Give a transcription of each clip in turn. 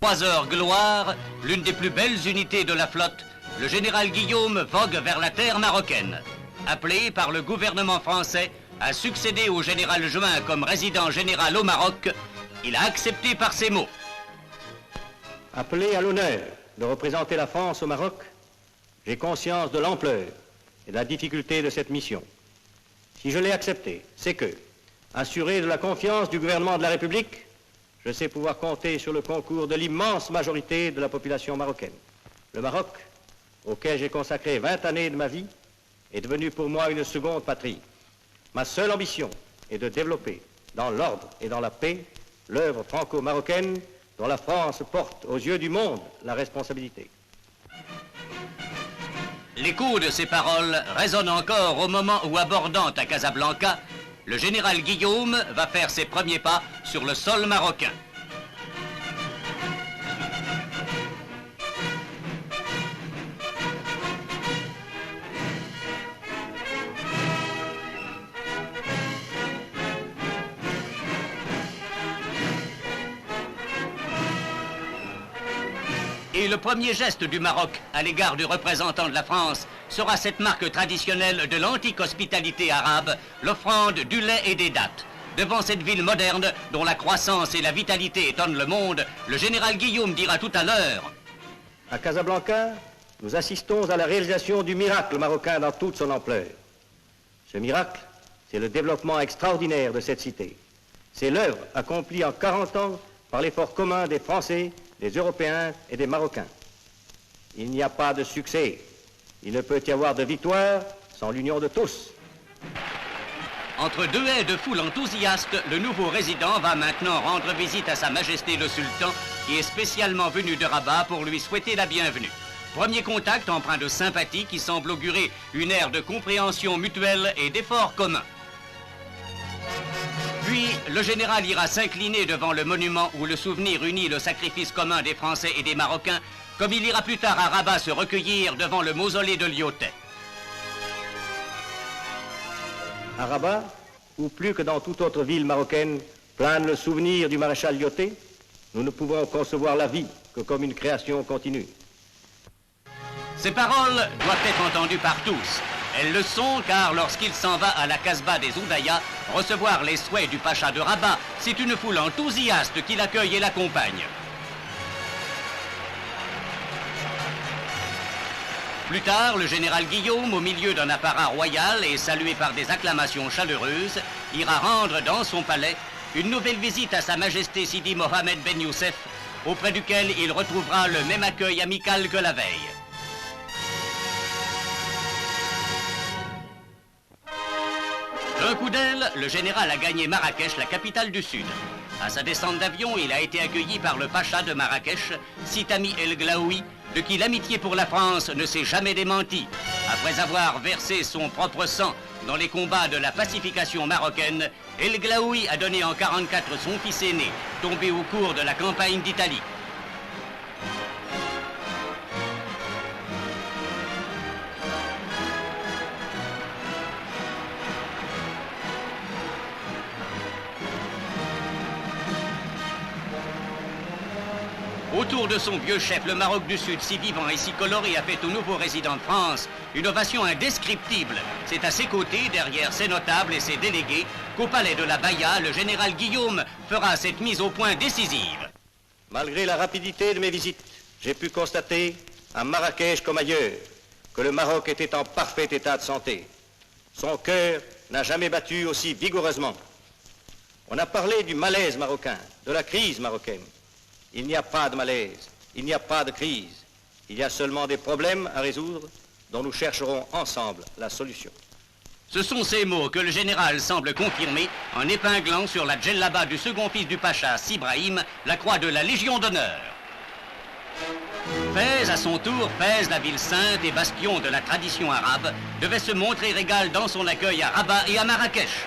3 heures gloire, l'une des plus belles unités de la flotte, le général Guillaume vogue vers la terre marocaine. Appelé par le gouvernement français à succéder au général Juin comme résident général au Maroc, il a accepté par ces mots. Appelé à l'honneur de représenter la France au Maroc, j'ai conscience de l'ampleur et de la difficulté de cette mission. Si je l'ai accepté, c'est que, assuré de la confiance du gouvernement de la République, je sais pouvoir compter sur le concours de l'immense majorité de la population marocaine. Le Maroc, auquel j'ai consacré 20 années de ma vie, est devenu pour moi une seconde patrie. Ma seule ambition est de développer, dans l'ordre et dans la paix, l'œuvre franco-marocaine dont la France porte aux yeux du monde la responsabilité. L'écho de ces paroles résonne encore au moment où, abordant à Casablanca, le général Guillaume va faire ses premiers pas sur le sol marocain. Et le premier geste du Maroc à l'égard du représentant de la France sera cette marque traditionnelle de l'antique hospitalité arabe, l'offrande du lait et des dattes. Devant cette ville moderne, dont la croissance et la vitalité étonnent le monde, le général Guillaume dira tout à l'heure: à Casablanca, nous assistons à la réalisation du miracle marocain dans toute son ampleur. Ce miracle, c'est le développement extraordinaire de cette cité. C'est l'œuvre accomplie en 40 ans par l'effort commun des Français, des Européens et des Marocains. Il n'y a pas de succès. Il ne peut y avoir de victoire sans l'union de tous. Entre deux haies de foule enthousiaste, le nouveau résident va maintenant rendre visite à Sa Majesté le Sultan, qui est spécialement venu de Rabat pour lui souhaiter la bienvenue. Premier contact empreint de sympathie qui semble augurer une ère de compréhension mutuelle et d'efforts communs. Puis, le général ira s'incliner devant le monument où le souvenir unit le sacrifice commun des Français et des Marocains, comme il ira plus tard à Rabat se recueillir devant le mausolée de Lyautey. À Rabat, ou plus que dans toute autre ville marocaine, plane le souvenir du maréchal Lyautey, nous ne pouvons concevoir la vie que comme une création continue. Ces paroles doivent être entendues par tous. Elles le sont car lorsqu'il s'en va à la Casbah des Oudayas recevoir les souhaits du pacha de Rabat, c'est une foule enthousiaste qui l'accueille et l'accompagne. Plus tard, le général Guillaume, au milieu d'un apparat royal et salué par des acclamations chaleureuses, ira rendre dans son palais une nouvelle visite à Sa Majesté Sidi Mohamed Ben Youssef, auprès duquel il retrouvera le même accueil amical que la veille. D'un coup d'aile, le général a gagné Marrakech, la capitale du Sud. À sa descente d'avion, il a été accueilli par le pacha de Marrakech, Sitami El Glaoui, de qui l'amitié pour la France ne s'est jamais démentie. Après avoir versé son propre sang dans les combats de la pacification marocaine, El Glaoui a donné en 1944 son fils aîné, tombé au cours de la campagne d'Italie. Autour de son vieux chef, le Maroc du Sud, si vivant et si coloré, a fait au nouveau résident de France une ovation indescriptible. C'est à ses côtés, derrière ses notables et ses délégués, qu'au palais de la Baïa, le général Guillaume fera cette mise au point décisive. Malgré la rapidité de mes visites, j'ai pu constater, à Marrakech comme ailleurs, que le Maroc était en parfait état de santé. Son cœur n'a jamais battu aussi vigoureusement. On a parlé du malaise marocain, de la crise marocaine. Il n'y a pas de malaise, il n'y a pas de crise. Il y a seulement des problèmes à résoudre dont nous chercherons ensemble la solution. Ce sont ces mots que le général semble confirmer en épinglant sur la djellaba du second fils du pacha, Sibrahim, la croix de la Légion d'honneur. Fès, à son tour, Fès, la ville sainte et bastion de la tradition arabe, devait se montrer égal dans son accueil à Rabat et à Marrakech.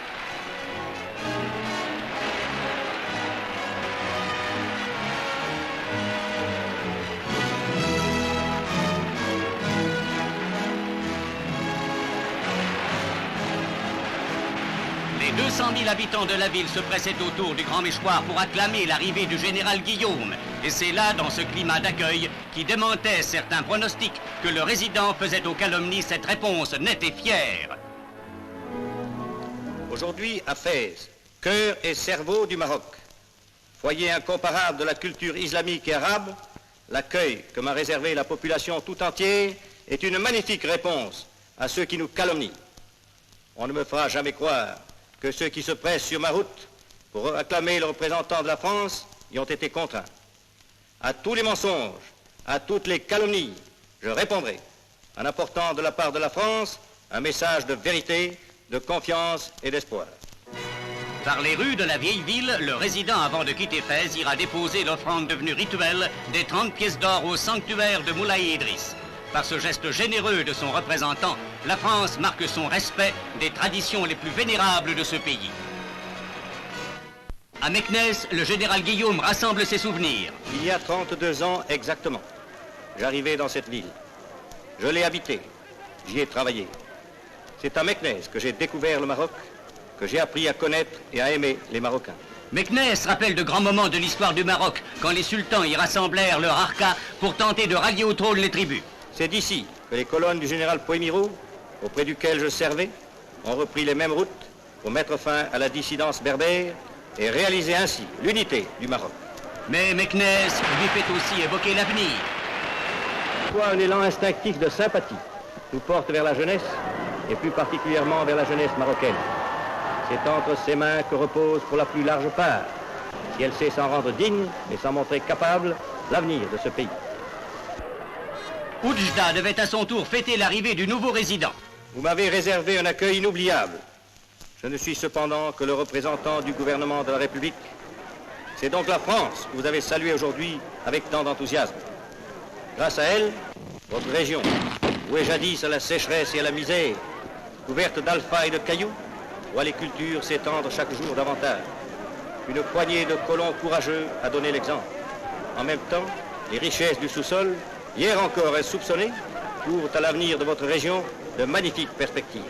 Les Les 200 000 habitants de la ville se pressaient autour du grand mâchoire pour acclamer l'arrivée du général Guillaume. Et c'est là, dans ce climat d'accueil, qui démentait certains pronostics, que le résident faisait aux calomnies cette réponse nette et fière. Aujourd'hui, à Fès, cœur et cerveau du Maroc, foyer incomparable de la culture islamique et arabe, l'accueil que m'a réservé la population tout entière est une magnifique réponse à ceux qui nous calomnient. On ne me fera jamais croire que ceux qui se pressent sur ma route pour acclamer le représentant de la France y ont été contraints. À tous les mensonges, à toutes les calomnies, je répondrai en apportant de la part de la France un message de vérité, de confiance et d'espoir. Par les rues de la vieille ville, le résident, avant de quitter Fès, ira déposer l'offrande devenue rituelle des 30 pièces d'or au sanctuaire de Moulay Idriss. Par ce geste généreux de son représentant, la France marque son respect des traditions les plus vénérables de ce pays. À Meknès, le général Guillaume rassemble ses souvenirs. Il y a 32 ans exactement, j'arrivais dans cette ville. Je l'ai habitée, j'y ai travaillé. C'est à Meknès que j'ai découvert le Maroc, que j'ai appris à connaître et à aimer les Marocains. Meknès rappelle de grands moments de l'histoire du Maroc, quand les sultans y rassemblèrent leurs harkas pour tenter de rallier au trône les tribus. C'est d'ici que les colonnes du général Poemiro, auprès duquel je servais, ont repris les mêmes routes pour mettre fin à la dissidence berbère et réaliser ainsi l'unité du Maroc. Mais Meknès lui fait aussi évoquer l'avenir. Soit un élan instinctif de sympathie nous porte vers la jeunesse, et plus particulièrement vers la jeunesse marocaine. C'est entre ses mains que repose pour la plus large part, si elle sait s'en rendre digne et s'en montrer capable, l'avenir de ce pays. Oujda devait à son tour fêter l'arrivée du nouveau résident. Vous m'avez réservé un accueil inoubliable. Je ne suis cependant que le représentant du gouvernement de la République. C'est donc la France que vous avez saluée aujourd'hui avec tant d'enthousiasme. Grâce à elle, votre région, vouée jadis à la sécheresse et à la misère, couverte d'alpha et de cailloux, voit les cultures s'étendre chaque jour davantage. Une poignée de colons courageux a donné l'exemple. En même temps, les richesses du sous-sol, hier encore insoupçonnées, ouvrent à l'avenir de votre région de magnifiques perspectives.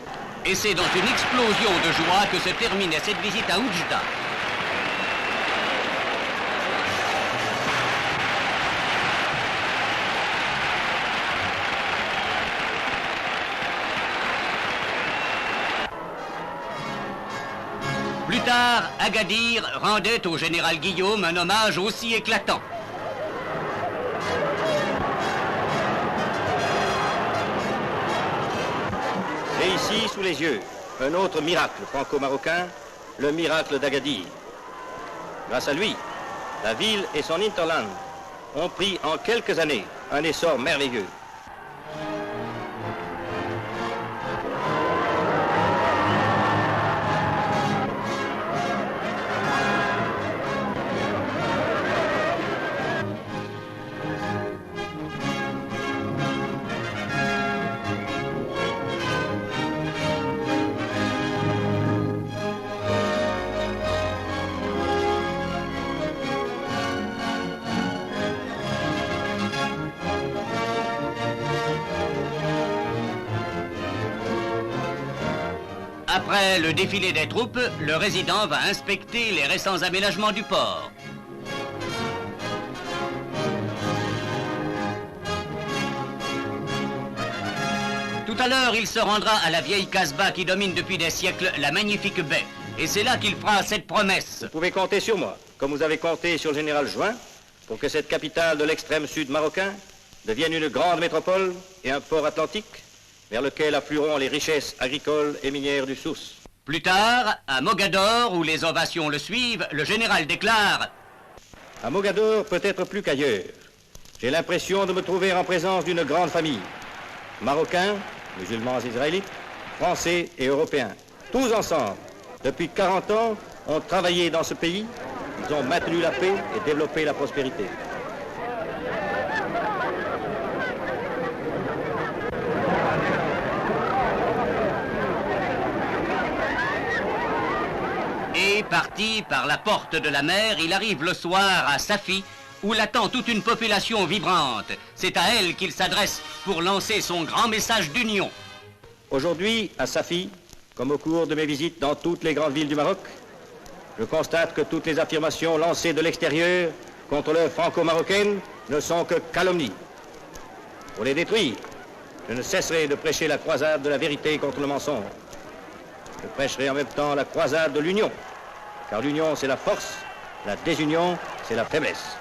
Et c'est dans une explosion de joie que se terminait cette visite à Oujda. Plus tard, Agadir rendait au général Guillaume un hommage aussi éclatant. Et ici, sous les yeux, un autre miracle franco-marocain, le miracle d'Agadir. Grâce à lui, la ville et son hinterland ont pris en quelques années un essor merveilleux. Après le défilé des troupes, le résident va inspecter les récents aménagements du port. Tout à l'heure, il se rendra à la vieille Casbah qui domine depuis des siècles la magnifique baie. Et c'est là qu'il fera cette promesse. Vous pouvez compter sur moi, comme vous avez compté sur le général Juin, pour que cette capitale de l'extrême sud marocain devienne une grande métropole et un port atlantique vers lequel afflueront les richesses agricoles et minières du Souss. Plus tard, à Mogador, où les ovations le suivent, le général déclare: À Mogador, peut-être plus qu'ailleurs, j'ai l'impression de me trouver en présence d'une grande famille. Marocains, musulmans israélites, Français et Européens. Tous ensemble, depuis 40 ans, ont travaillé dans ce pays. Ils ont maintenu la paix et développé la prospérité. Et parti par la porte de la mer, il arrive le soir à Safi, où l'attend toute une population vibrante. C'est à elle qu'il s'adresse pour lancer son grand message d'union. Aujourd'hui, à Safi, comme au cours de mes visites dans toutes les grandes villes du Maroc, je constate que toutes les affirmations lancées de l'extérieur contre l'œuvre franco-marocaine ne sont que calomnies. Pour les détruire, je ne cesserai de prêcher la croisade de la vérité contre le mensonge. Je prêcherai en même temps la croisade de l'union, car l'union c'est la force, la désunion c'est la faiblesse.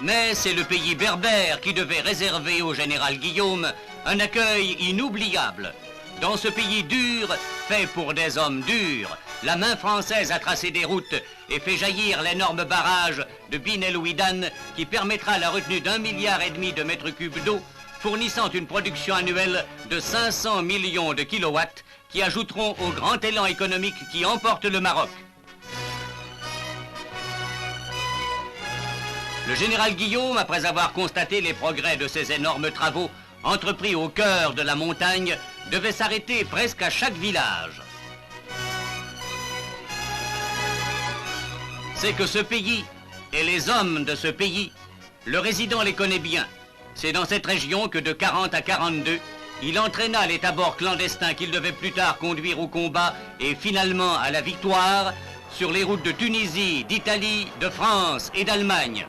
Mais c'est le pays berbère qui devait réserver au général Guillaume un accueil inoubliable. Dans ce pays dur, fait pour des hommes durs, la main française a tracé des routes et fait jaillir l'énorme barrage de Bin el Ouidan qui permettra la retenue d'1,5 milliard de mètres cubes d'eau, fournissant une production annuelle de 500 millions de kilowatts qui ajouteront au grand élan économique qui emporte le Maroc. Le général Guillaume, après avoir constaté les progrès de ces énormes travaux entrepris au cœur de la montagne, devait s'arrêter presque à chaque village. C'est que ce pays et les hommes de ce pays, le résident les connaît bien. C'est dans cette région que de 40 à 42, il entraîna les tabords clandestins qu'il devait plus tard conduire au combat et finalement à la victoire sur les routes de Tunisie, d'Italie, de France et d'Allemagne.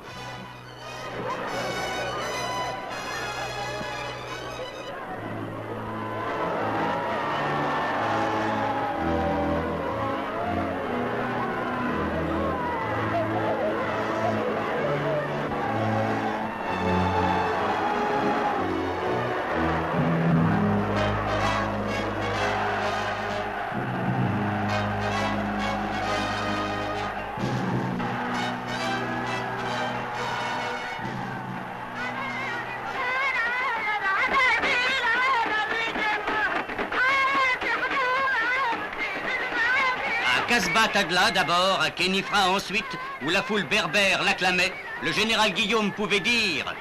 Casbah Tagla d'abord, à Khénifra ensuite, où la foule berbère l'acclamait, le général Guillaume pouvait dire: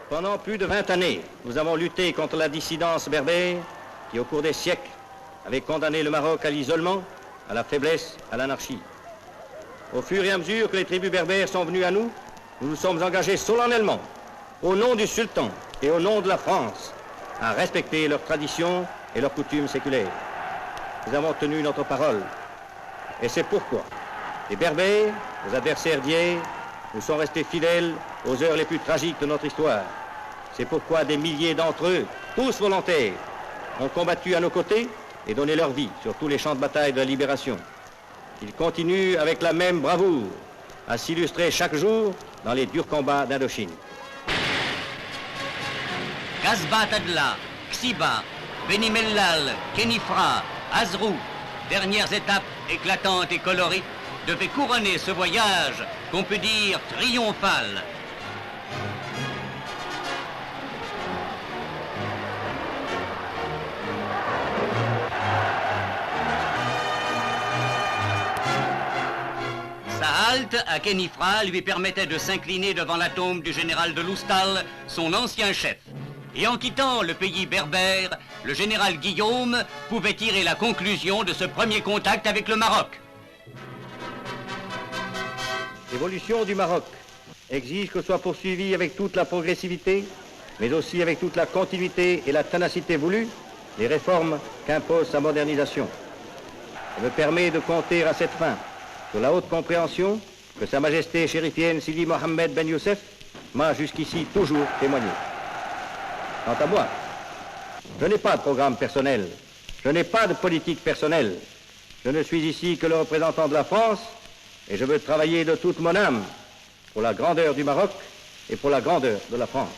Pendant plus de 20 années, nous avons lutté contre la dissidence berbère qui, au cours des siècles, avait condamné le Maroc à l'isolement, à la faiblesse, à l'anarchie. Au fur et à mesure que les tribus berbères sont venues à nous, nous nous sommes engagés solennellement, au nom du sultan et au nom de la France, à respecter leurs traditions et leurs coutumes séculaires. Nous avons tenu notre parole. Et c'est pourquoi les Berbères, nos adversaires d'hier, nous sont restés fidèles aux heures les plus tragiques de notre histoire. C'est pourquoi des milliers d'entre eux, tous volontaires, ont combattu à nos côtés et donné leur vie sur tous les champs de bataille de la libération. Ils continuent avec la même bravoure à s'illustrer chaque jour dans les durs combats d'Indochine. Casbah Tagla, Xiba, Beni Mellal, Khénifra, Azrou, dernières étapes éclatantes et colorées, devaient couronner ce voyage qu'on peut dire triomphal. Sa halte à Khénifra lui permettait de s'incliner devant la tombe du général de Loustal, son ancien chef. Et en quittant le pays berbère, le général Guillaume pouvait tirer la conclusion de ce premier contact avec le Maroc. L'évolution du Maroc exige que soit poursuivie avec toute la progressivité, mais aussi avec toute la continuité et la ténacité voulues, les réformes qu'impose sa modernisation. Je me permets de compter à cette fin sur la haute compréhension que Sa Majesté chérifienne Sidi Mohammed Ben Youssef m'a jusqu'ici toujours témoigné. Quant à moi, je n'ai pas de programme personnel, je n'ai pas de politique personnelle. Je ne suis ici que le représentant de la France et je veux travailler de toute mon âme pour la grandeur du Maroc et pour la grandeur de la France.